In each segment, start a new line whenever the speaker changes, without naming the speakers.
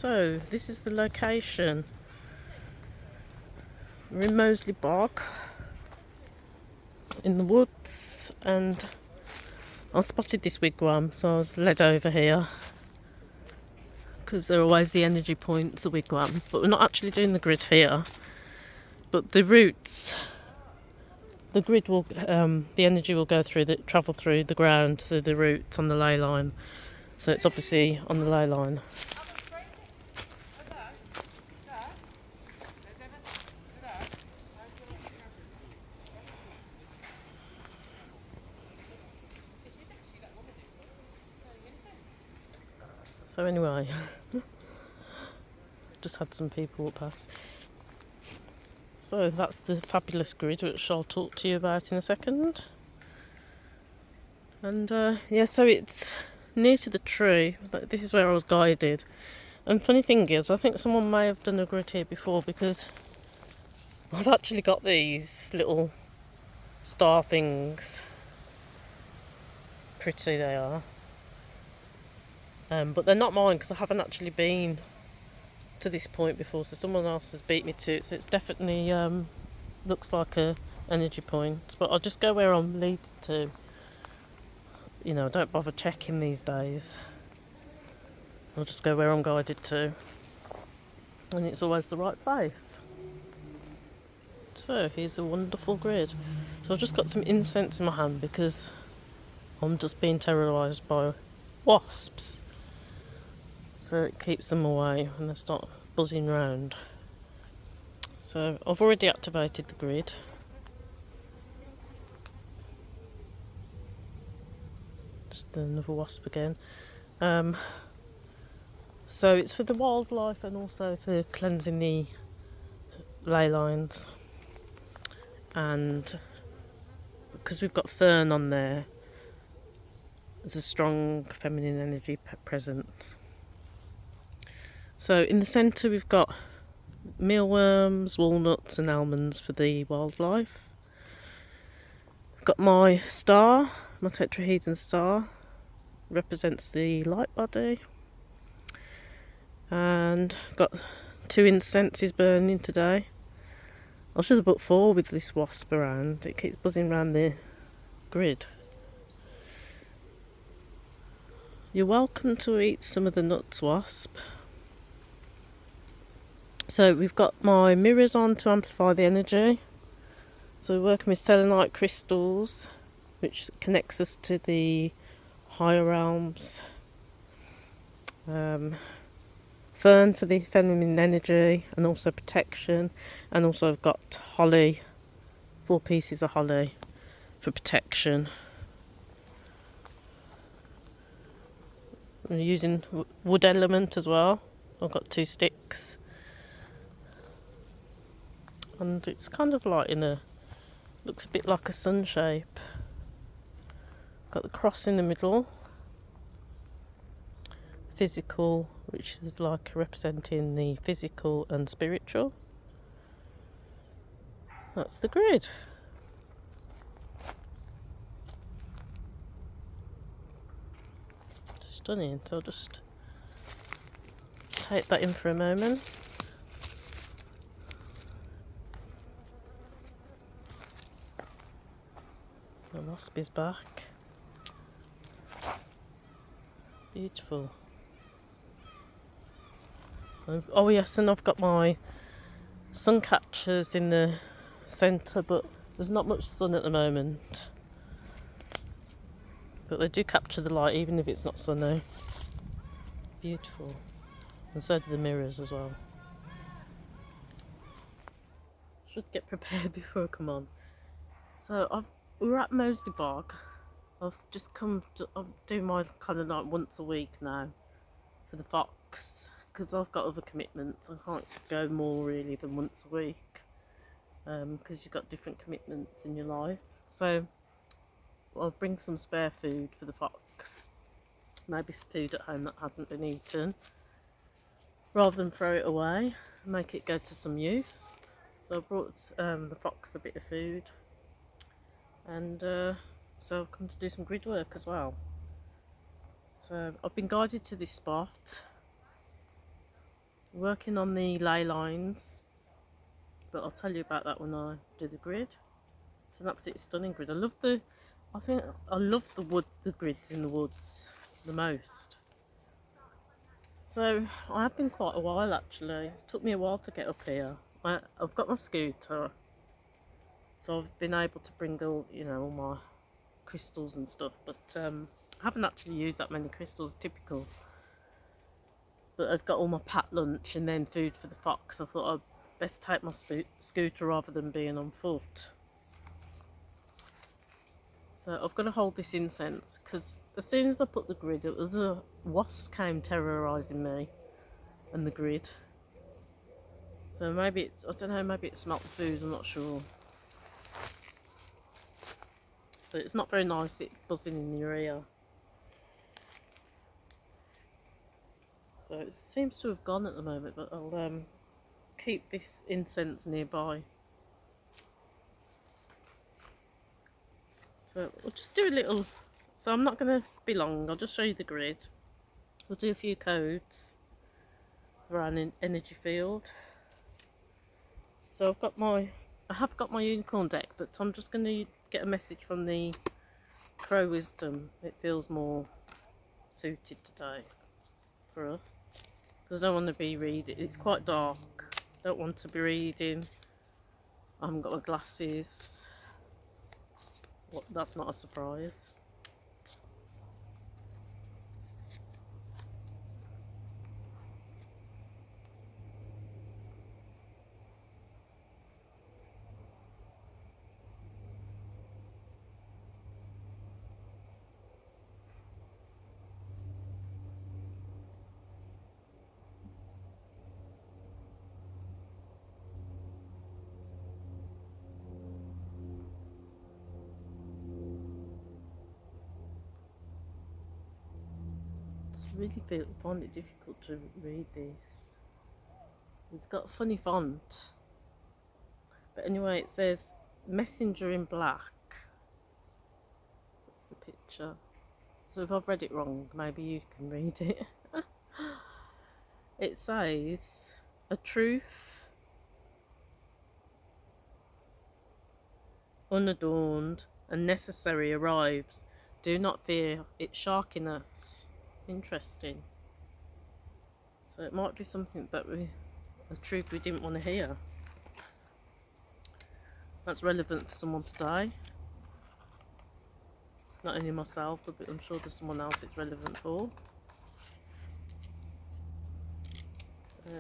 So this is the location. We're in Moseley Bog in the woods, and I spotted this wigwam, so I was led over here because they're always the energy points, the wigwam. But we're not actually doing the grid here. But the roots, the grid will, the energy will go through, travel through the ground, through the roots on the ley line. So it's obviously on the ley line. So anyway, just had some people walk past. So that's the fabulous grid, which I'll talk to you about in a second. And yeah, so it's near to the tree. This is where I was guided. And funny thing is, I think someone may have done a grid here before, because I've actually got these little star things. Pretty they are. But they're not mine because I haven't actually been to this point before, so someone else has beat me to it. So it's definitely looks like a energy point, but I'll just go where I'm leading to. You know, I don't bother checking these days. I'll just go where I'm guided to, and it's always the right place. So here's a wonderful grid. So I've just got some incense in my hand because I'm just being terrorised by wasps. So it keeps them away when they start buzzing round. So I've already activated the grid. Just another wasp again. So it's for the wildlife and also for cleansing the ley lines. And because we've got fern on there, there's a strong feminine energy present. So in the centre we've got mealworms, walnuts and almonds for the wildlife. I've got my star, my tetrahedron star, represents the light body. And got 2 incenses burning today. I should have put 4 with this wasp around. It keeps buzzing around the grid. You're welcome to eat some of the nuts, wasp. So we've got my mirrors on to amplify the energy. So we're working with selenite crystals, which connects us to the higher realms. Fern for the feminine energy and also protection. And also I've got holly, 4 pieces of holly for protection. I'm using wood element as well. I've got 2 sticks. And it's kind of like looks a bit like a sun shape. Got the cross in the middle. Physical, which is like representing the physical and spiritual. That's the grid. Stunning. So I'll just take that in for a moment. The wasp is back. Beautiful. Oh yes, and I've got my sun catchers in the centre, but there's not much sun at the moment. But they do capture the light even if it's not sunny. Beautiful. And so do the mirrors as well. Should get prepared before I come on. So we're at Moseley Bog. I've just come to do my kind of like once a week now for the fox, because I've got other commitments. I can't go more really than once a week because you've got different commitments in your life. So I'll bring some spare food for the fox, maybe food at home that hasn't been eaten, rather than throw it away, make it go to some use. So I brought the fox a bit of food, and so I've come to do some grid work as well. So I've been guided to this spot. working on the ley lines, but I'll tell you about that when I do the grid. It's an absolutely stunning grid. I love the grids in the woods the most. So I have been quite a while actually. It took me a while to get up here. I've got my scooter, so I've been able to bring all my crystals and stuff, but I haven't actually used that many crystals, typical. But I've got all my packed lunch and then food for the fox. I thought I'd best take my scooter rather than being on foot. So I've got to hold this incense because as soon as I put the grid, it was a wasp came terrorising me and the grid. So maybe I don't know, maybe it smelt the food, I'm not sure. But it's not very nice, it's buzzing in your ear. So it seems to have gone at the moment, but I'll keep this incense nearby. So we'll just do a little, so I'm not going to be long, I'll just show you the grid. We'll do a few codes around an energy field. So I have got my unicorn deck, but I'm just going to get a message from the Crow Wisdom. It feels more suited today for us. Because I don't want to be reading, it's quite dark. Don't want to be reading. I haven't got my glasses. Well, that's not a surprise. Really find it difficult to read this. It's got a funny font. But anyway, it says messenger in black. That's the picture. So if I've read it wrong, maybe you can read it. It says a truth unadorned and necessary arrives. Do not fear its sharkiness. Interesting. So it might be something that a truth we didn't want to hear. That's relevant for someone today. Not only myself, but I'm sure there's someone else it's relevant for. So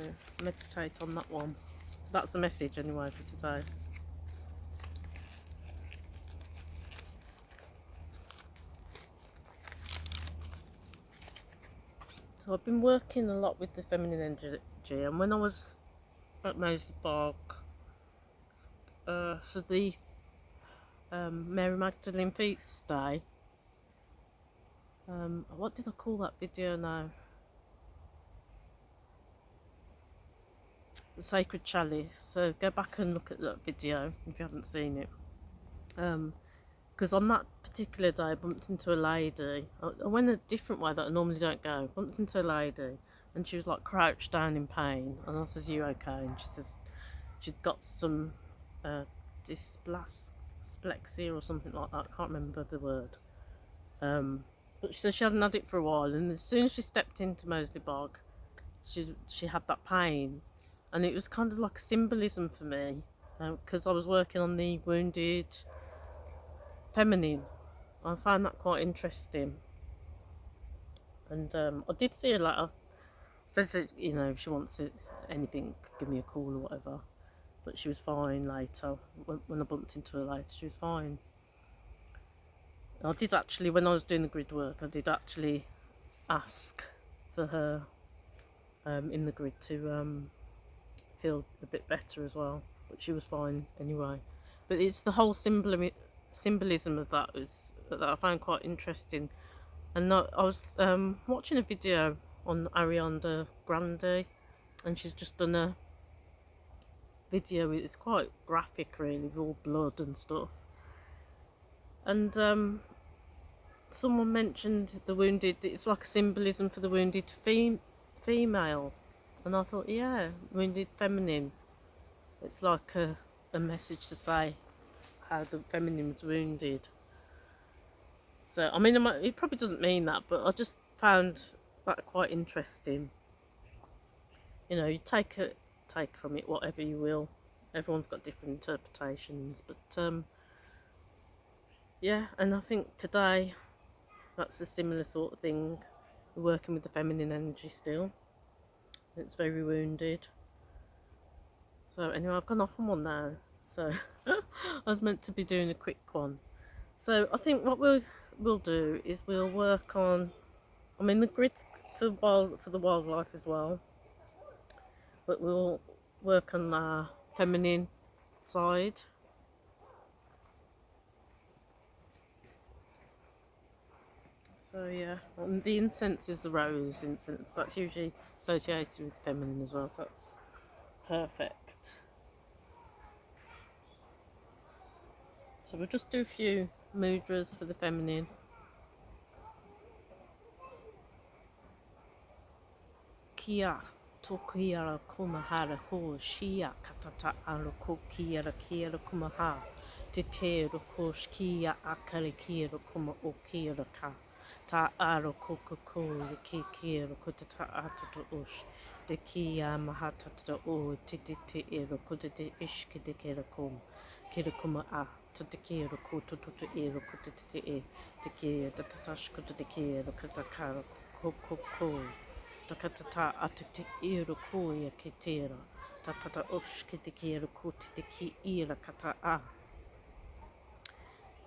meditate on that one. That's the message anyway for today. So I've been working a lot with the feminine energy, and when I was at Moseley Park for the Mary Magdalene Feast Day, what did I call that video now? The Sacred Chalice. So go back and look at that video if you haven't seen it. Because on that particular day I bumped into a lady. I went a different way that I normally don't go. Bumped into a lady and she was like crouched down in pain, and I says, "You okay?" And she says she'd got some dysplasia or something like that. I can't remember the word. But she said she hadn't had it for a while, and as soon as she stepped into Moseley Bog, she had that pain, and it was kind of like a symbolism for me, because I was working on the wounded feminine. I found that quite interesting, and I did see her later. Says that, if she wants anything, give me a call or whatever. But she was fine later. When I bumped into her later, she was fine. I did actually, when I was doing the grid work, I did actually ask for her in the grid to feel a bit better as well. But she was fine anyway. But it's the whole symbolism of that I found quite interesting. And I was watching a video on Ariana Grande, and she's just done a video. It's quite graphic really, with all blood and stuff. And someone mentioned the wounded, it's like a symbolism for the wounded female. And I thought, yeah, wounded feminine. It's like a message to say how the feminine was wounded. So, I mean, it probably doesn't mean that, but I just found that quite interesting. You know, you take from it whatever you will. Everyone's got different interpretations, but yeah, and I think today that's a similar sort of thing. We're working with the feminine energy still. It's very wounded. So anyway, I've gone off on one now. So I was meant to be doing a quick one. So I think what we'll do is we'll work on. I mean, the grids for the wildlife as well, but we'll work on our feminine side. So yeah, and the incense is the rose incense. That's usually associated with feminine as well. So that's perfect. So we'll just do a few mudras for the feminine. Kia tokiara kumahara ho shia katata aroko kiara kiara kumaha te te roko shkia akare kiara kuma o kiara ka ta aroko koko ki kiara kutata atato ush te kia mahatata o te roko te ishki te kera kom kera kuma a te kiara ko to e roko te te kia tatashko te kiara katakara koko takatata atu te iro koia ke tera. Tatata oshke te kero ko te ki ira kata a.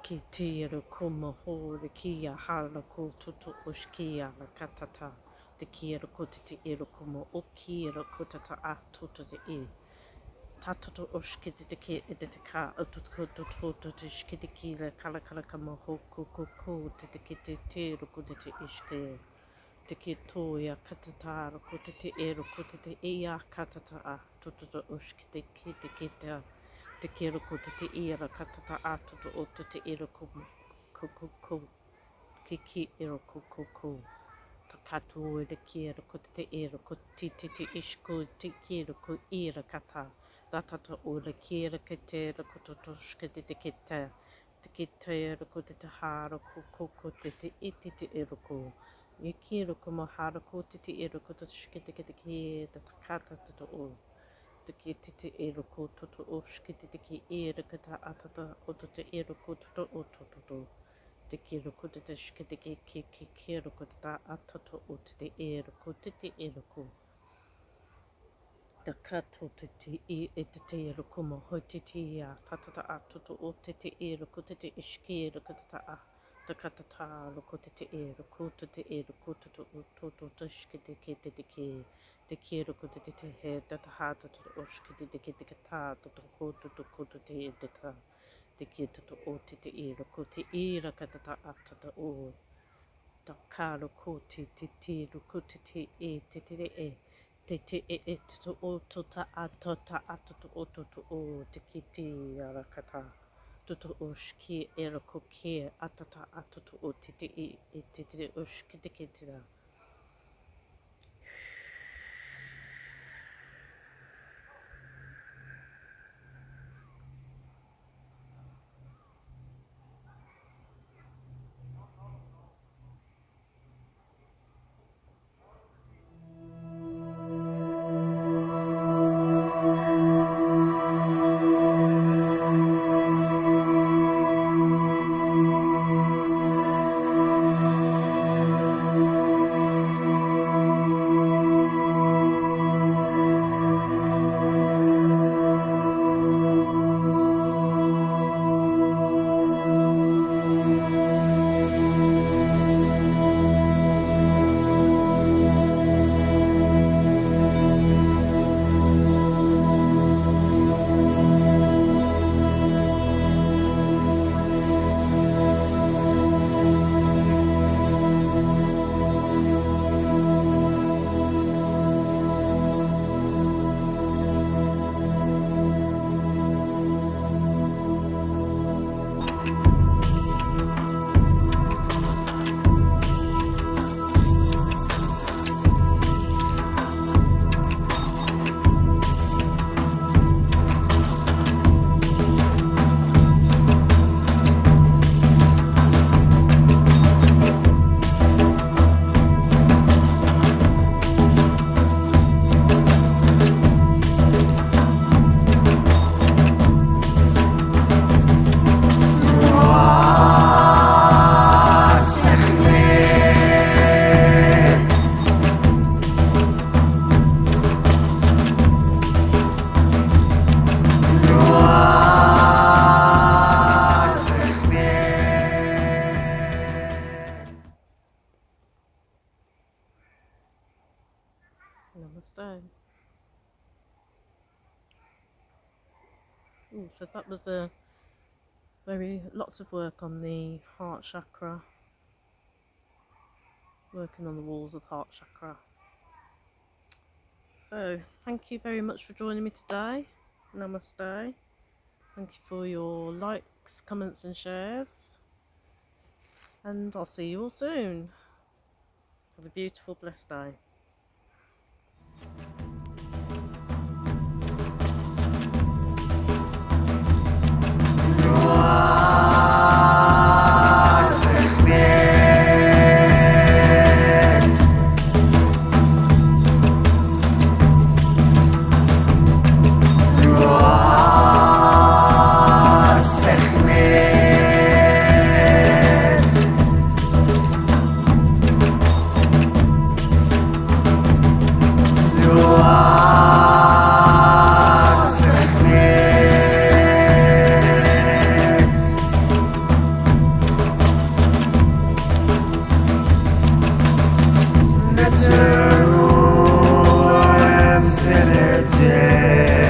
Ki tera kuma hore kia hala ko tutu oshkia la katata. Te kero ko te iro kuma o kira ko tata a tutu te e. Tatoto oshke te ke e te ka atu ko tutu te shke te kira kala kama hoko koko te ke te tero ko te ishke. Te ke tōia katatara ko te ero ko te ia katata a tututo ushki te te kero ko te ira katata a tutu o te ero ko ki ero ko ta katoa e kero ko te ero ko te ishko te kero ko ira kata tatata o le kera ke te ko tutushki te keta te keta ko te hara ko te iti te ero ko e kero ko mahara ko te ero ko te shkete ke te te takata te o te ki te ero ko toto o shkete te ki ero ka ta atata o te ero ko toto o toto te kero ko te shkete ke kero ko te ta atata o te ero ko te ero ko ta kato te e te ero ko mo hoi te a tatata atata o te ero ko te ishkero ka ta a ta katataro ko te ero ko te ero ko to shke te ke te kero ko te he ta hata to oshke te ke te ta to ko te ta te ke to o te ero ko te ira katata atata o ta karo ko te ro ko te e te e to o to ta atata atata o te ki te ara kata tutu ushki ero ko ke atata atutu o te ushki te ke te Namaste. Ooh, so that was a lots of work on the heart chakra, working on the walls of the heart chakra. So thank you very much for joining me today. Namaste. Thank you for your likes, comments and shares. And I'll see you all soon. Have a beautiful, blessed day.
Sekhmet.